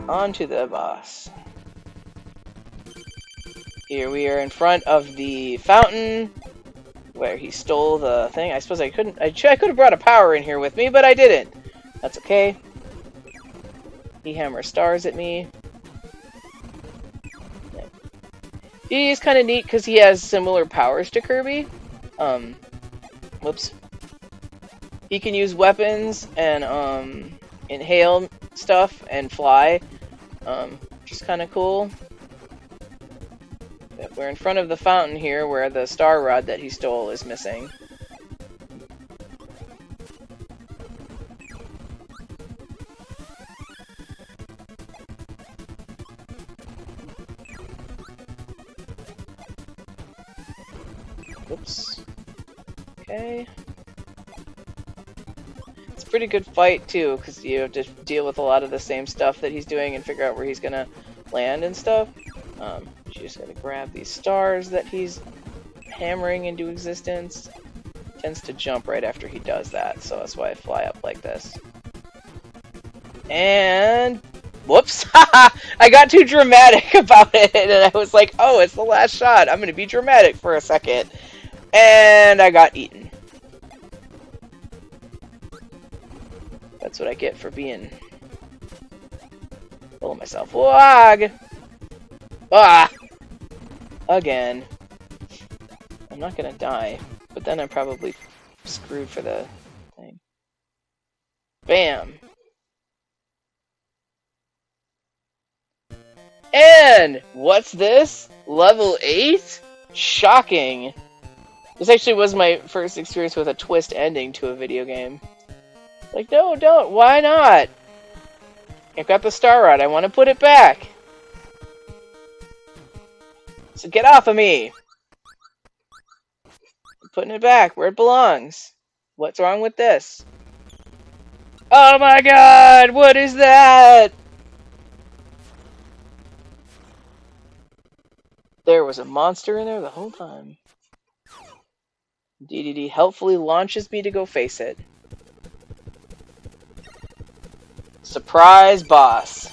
on to the boss. Here we are in front of the fountain where he stole the thing. I suppose I couldn't. I could have brought a power in here with me, but I didn't. That's okay. He hammers stars at me. He's kind of neat because he has similar powers to Kirby. Whoops. He can use weapons and inhale stuff and fly, which is kind of cool. But we're in front of the fountain here where the star rod that he stole is missing. Oops. Okay. It's a pretty good fight too, because you have to deal with a lot of the same stuff that he's doing and figure out where he's gonna land and stuff. You just gotta grab these stars that he's hammering into existence. He tends to jump right after he does that, so that's why I fly up like this. And whoops! I got too dramatic about it, and I was like, oh, it's the last shot. I'm gonna be dramatic for a second. And I got eaten. That's what I get for being full of myself. Wag! Ah! Again. I'm not gonna die, but then I'm probably screwed for the thing. Bam! And what's this? Level 8? Shocking! This actually was my first experience with a twist ending to a video game. Like, no, don't. Why not? I've got the star rod. I want to put it back. So get off of me. I'm putting it back where it belongs. What's wrong with this? Oh my god! What is that? There was a monster in there the whole time. DDD helpfully launches me to go face it. Surprise boss.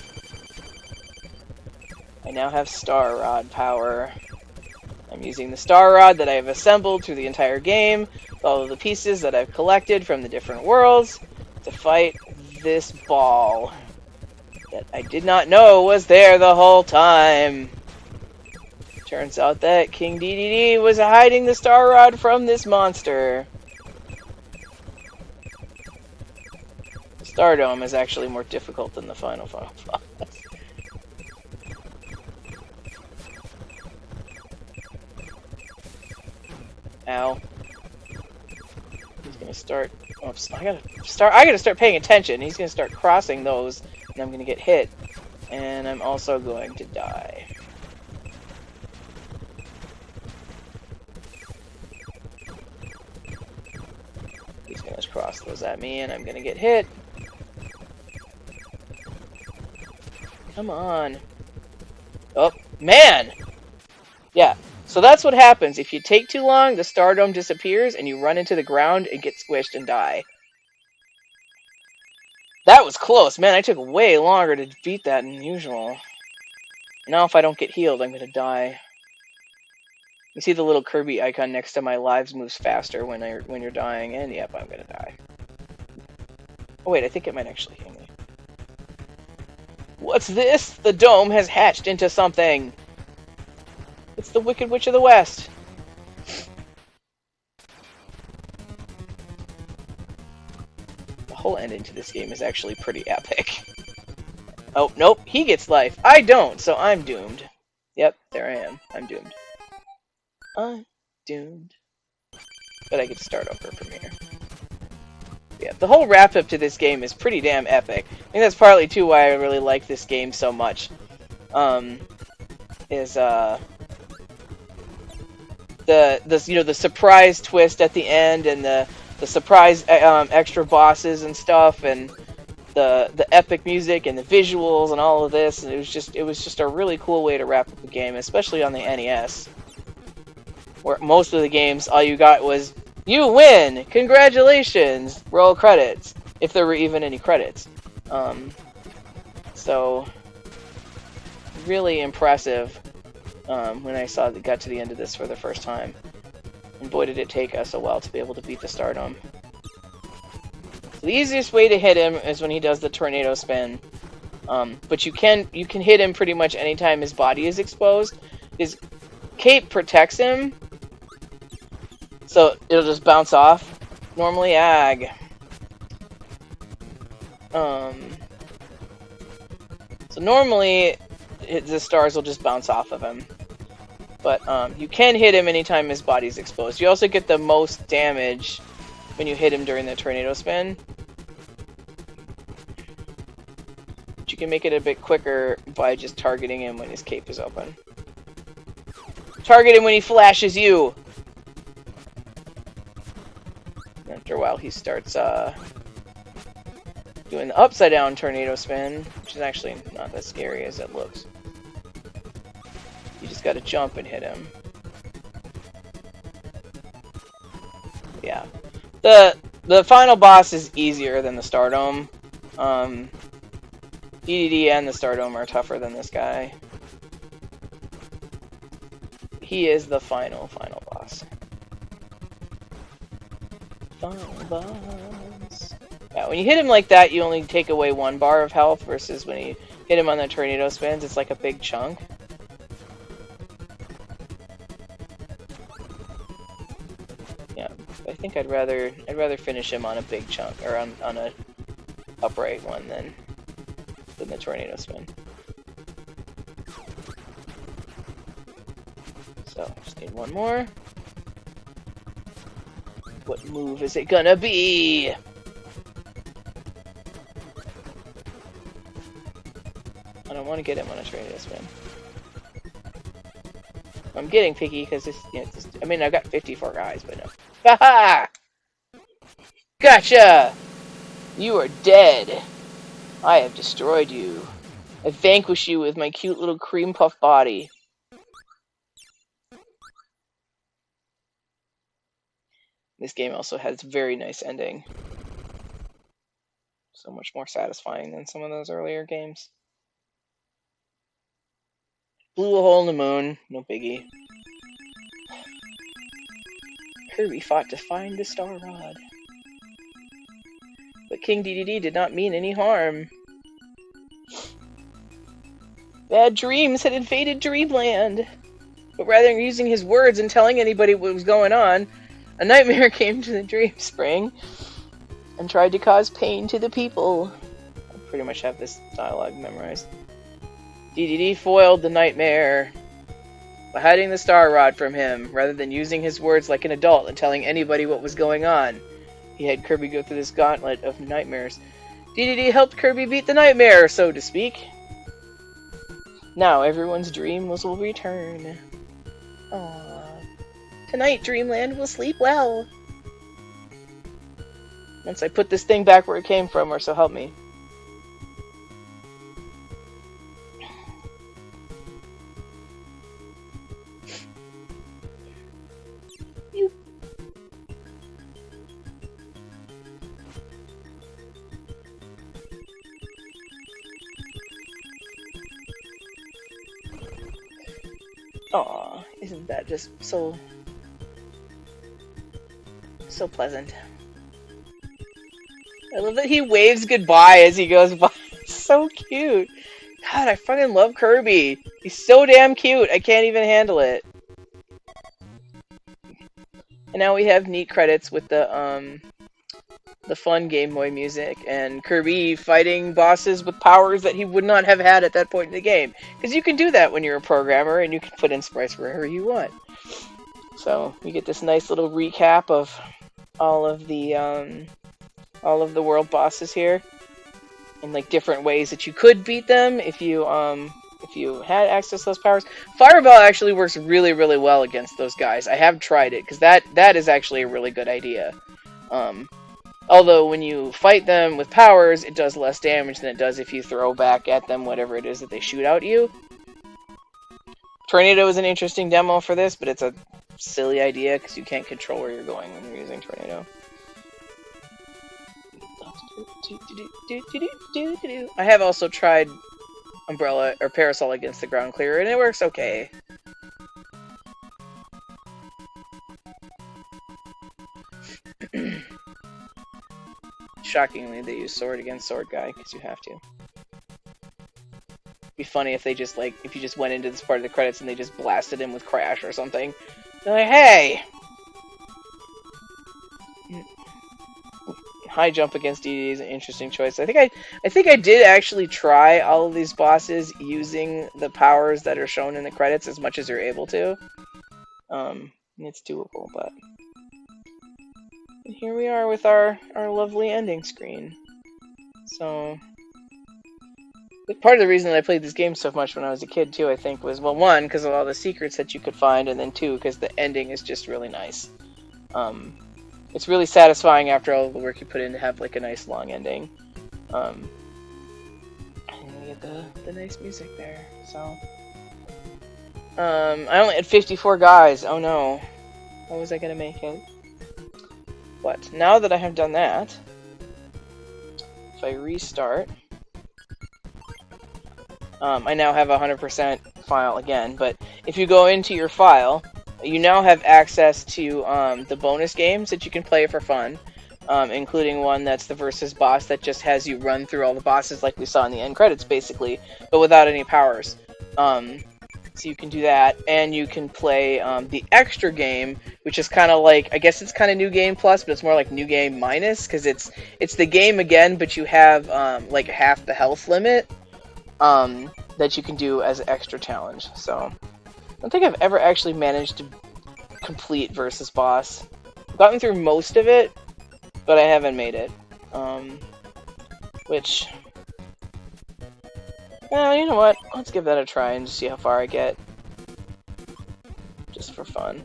I now have Star Rod power. I'm using the Star Rod that I have assembled through the entire game, with all of the pieces that I've collected from the different worlds, to fight this ball that I did not know was there the whole time. Turns out that King DDD was hiding the Star Rod from this monster. Stardome is actually more difficult than the final boss. Ow. He's gonna start. Oops, I gotta start paying attention. He's gonna start crossing those, and I'm gonna get hit. And I'm also going to die. He's gonna cross those at me, and I'm gonna get hit. Come on. Oh, man! Yeah, so that's what happens. If you take too long, the Stardome disappears, and you run into the ground and get squished and die. That was close, man. I took way longer to beat that than usual. Now if I don't get healed, I'm gonna die. You see the little Kirby icon next to my lives moves faster when you're dying, and yep, I'm gonna die. Oh wait, I think it might actually heal me. What's this? The dome has hatched into something! It's the Wicked Witch of the West! The whole ending to this game is actually pretty epic. Oh, nope, he gets life. I don't, so I'm doomed. Yep, there I am. I'm doomed. I'm doomed. But I get to start over from here. Yeah, the whole wrap-up to this game is pretty damn epic. I think that's partly, too, why I really like this game so much. The surprise twist at the end, and the surprise extra bosses and stuff, and the epic music and the visuals and all of this. And it was just a really cool way to wrap up the game, especially on the NES, where most of the games all you got was, you win! Congratulations! Roll credits, if there were even any credits. So really impressive when I got to the end of this for the first time. And boy, did it take us a while to be able to beat the Stardome. So the easiest way to hit him is when he does the tornado spin. But you can hit him pretty much anytime his body is exposed. His cape protects him, so it'll just bounce off. Normally, ag. So normally, the stars will just bounce off of him. But you can hit him anytime his body's exposed. You also get the most damage when you hit him during the tornado spin. But you can make it a bit quicker by just targeting him when his cape is open. Target him when he flashes you! After a while he starts doing the upside down tornado spin, which is actually not as scary as it looks. You just gotta jump and hit him. Yeah. The final boss is easier than the Stardome. DDD and the Stardome are tougher than this guy. He is the final boss. Final boss. Yeah, when you hit him like that, you only take away 1 bar of health, versus when you hit him on the tornado spins, it's like a big chunk. Yeah, I think I'd rather finish him on a big chunk, or on a upright one than the tornado spin. So, just need 1 more. What move is it gonna be? I don't want to get him on a tornado spin. I'm getting picky because this, I mean, I've got 54 guys, but no. Haha! Gotcha! You are dead. I have destroyed you. I vanquish you with my cute little cream puff body. This game also has a very nice ending. So much more satisfying than some of those earlier games. Blew a hole in the moon, no biggie. Kirby fought to find the Star Rod. But King DDD did not mean any harm. Bad dreams had invaded Dreamland. But rather than using his words and telling anybody what was going on, a nightmare came to the Dream Spring and tried to cause pain to the people. I pretty much have this dialogue memorized. DDD foiled the nightmare by hiding the Star Rod from him, rather than using his words like an adult and telling anybody what was going on. He had Kirby go through this gauntlet of nightmares. DDD helped Kirby beat the nightmare, so to speak. Now everyone's dream will return. Aww. Tonight Dreamland will sleep well. Once I put this thing back where it came from, or so help me. Aw, isn't that just so pleasant? I love that he waves goodbye as he goes by. It's so cute. God, I fucking love Kirby. He's so damn cute. I can't even handle it. And now we have neat credits with the fun Game Boy music, and Kirby fighting bosses with powers that he would not have had at that point in the game. Because you can do that when you're a programmer, and you can put in sprites wherever you want. So we get this nice little recap of all of the world bosses here, and like different ways that you could beat them if you had access to those powers. Fireball actually works really, really well against those guys. I have tried it, because that is actually a really good idea. Although when you fight them with powers, it does less damage than it does if you throw back at them whatever it is that they shoot out at you. Tornado is an interesting demo for this, but it's a silly idea because you can't control where you're going when you're using Tornado. I have also tried umbrella or parasol against the ground clear, and it works okay. Shockingly, they use sword against sword guy because you have to. It'd be funny if they just if you just went into this part of the credits and they just blasted him with Crash or something. They're like, hey. High jump against DD is an interesting choice. I think I did actually try all of these bosses using the powers that are shown in the credits as much as you're able to. It's doable, but and here we are with our lovely ending screen. So, but part of the reason that I played this game so much when I was a kid too, I think, was, well, one, because of all the secrets that you could find, and then two, because the ending is just really nice. It's really satisfying after all the work you put in to have like a nice long ending. And we get the nice music there. So, I only had 54 guys. Oh no, how was I gonna make it? But now that I have done that, if I restart, I now have a 100% file again. But if you go into your file, you now have access to the bonus games that you can play for fun, including one that's the versus boss that just has you run through all the bosses like we saw in the end credits, basically, but without any powers. So you can do that, and you can play the extra game, which is kind of like, I guess it's kind of New Game Plus, but it's more like New Game Minus, because it's the game again, but you have like half the health limit that you can do as an extra challenge. So I don't think I've ever actually managed to complete Versus Boss. I've gotten through most of it, but I haven't made it. Which, well, you know what? Let's give that a try and just see how far I get. Just for fun.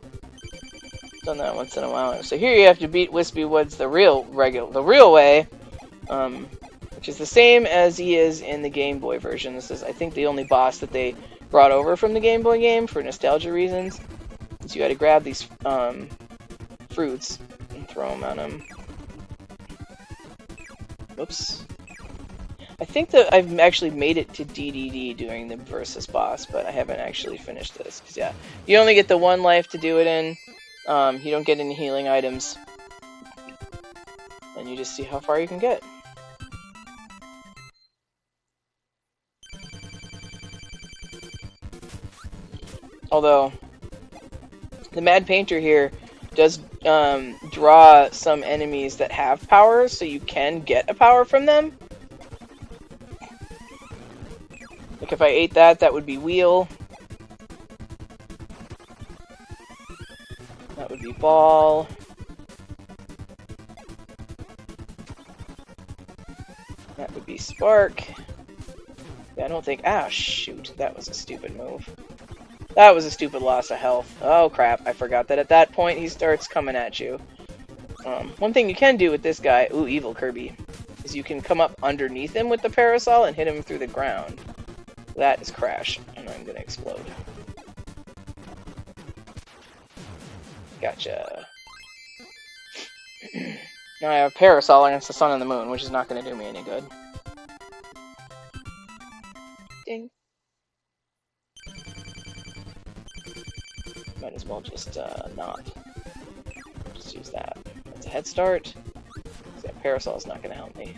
Done that once in a while. So here you have to beat Wispy Woods the real way, which is the same as he is in the Game Boy version. This is, I think, the only boss that they brought over from the Game Boy game for nostalgia reasons. So you got to grab these fruits and throw them at him. Whoops. I think that I've actually made it to DDD during the Versus boss, but I haven't actually finished this. 'Cause, yeah, you only get the one life to do it in. You don't get any healing items. And you just see how far you can get. Although, the Mad Painter here does draw some enemies that have powers, so you can get a power from them. Like if I ate that, that would be Wheel. That would be Ball. That would be Spark. Yeah, I don't think... Ah, shoot. That was a stupid move. That was a stupid loss of health. Oh, crap. I forgot that at that point he starts coming at you. One thing you can do with this guy... Ooh, evil Kirby. Is you can come up underneath him with the parasol and hit him through the ground. That is Crash. And I'm gonna explode. Gotcha. Now I have Parasol against the Sun and the Moon, which is not going to do me any good. Ding. Might as well just not. Just use that. That's a head start. That Parasol is not going to help me.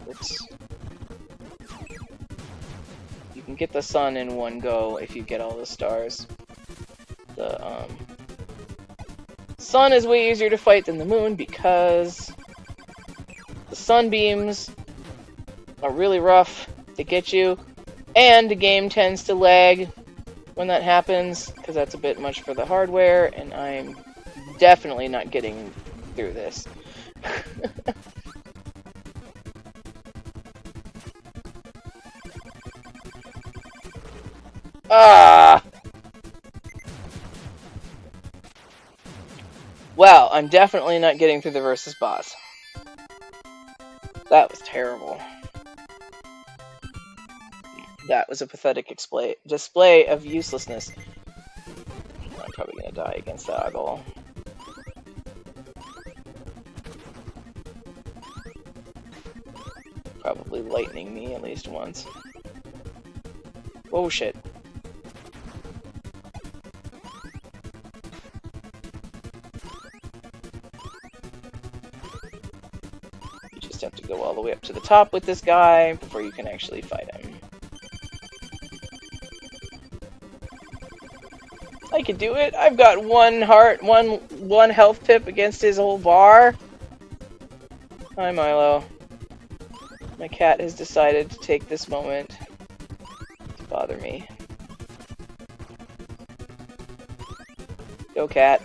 Oops. You can get the Sun in one go if you get all the stars. The Sun is way easier to fight than the Moon because the sunbeams are really rough to get you, and the game tends to lag when that happens because that's a bit much for the hardware, and I'm definitely not getting through this. Ah! Well, I'm definitely not getting through the Versus boss. That was terrible. That was a pathetic display of uselessness. I'm probably gonna die against the eyeball. probably lightning me at least once. Whoa, shit. You just have to go all the way up to the top with this guy before you can actually fight him. I can do it. I've got one heart, one health pip against his whole bar. Hi, Milo. My cat has decided to take this moment to bother me. Go, cat.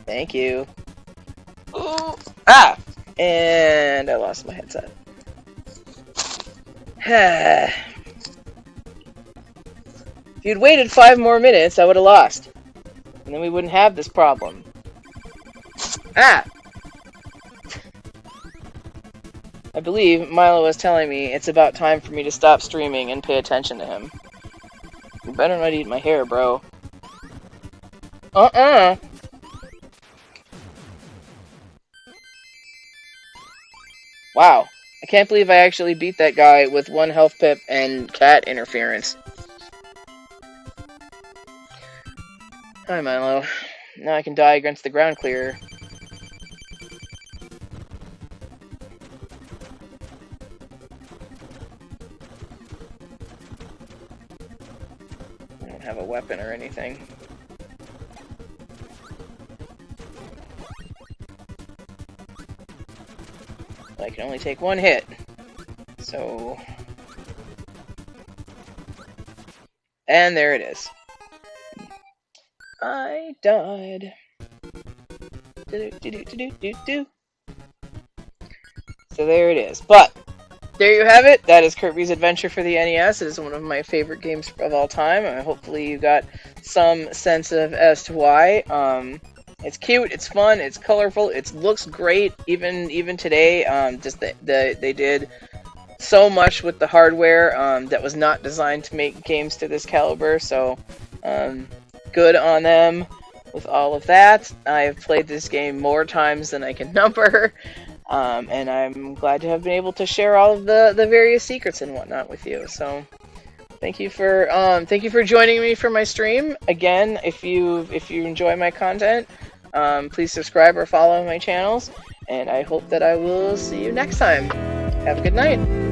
Thank you. Ooh. Ah! And I lost my headset. If you'd waited 5 more minutes, I would have lost. And then we wouldn't have this problem. Ah! I believe Milo was telling me it's about time for me to stop streaming and pay attention to him. You better not eat my hair, bro. Uh-uh! Wow. I can't believe I actually beat that guy with 1 health pip and cat interference. Hi, Milo. Now I can die against the ground clearer. I don't have a weapon or anything. I can only take 1 hit. So... And there it is. I died. So there it is. But there you have it. That is Kirby's Adventure for the NES. It is one of my favorite games of all time. Hopefully you got some sense of as to why. It's cute, it's fun, it's colorful, it looks great. Even today, they did so much with the hardware that was not designed to make games to this caliber. So good on them with all of that. I have played this game more times than I can number. And I'm glad to have been able to share all of the various secrets and whatnot with you. So, thank you for joining me for my stream. Again, if you enjoy my content, please subscribe or follow my channels. And I hope that I will see you next time. Have a good night.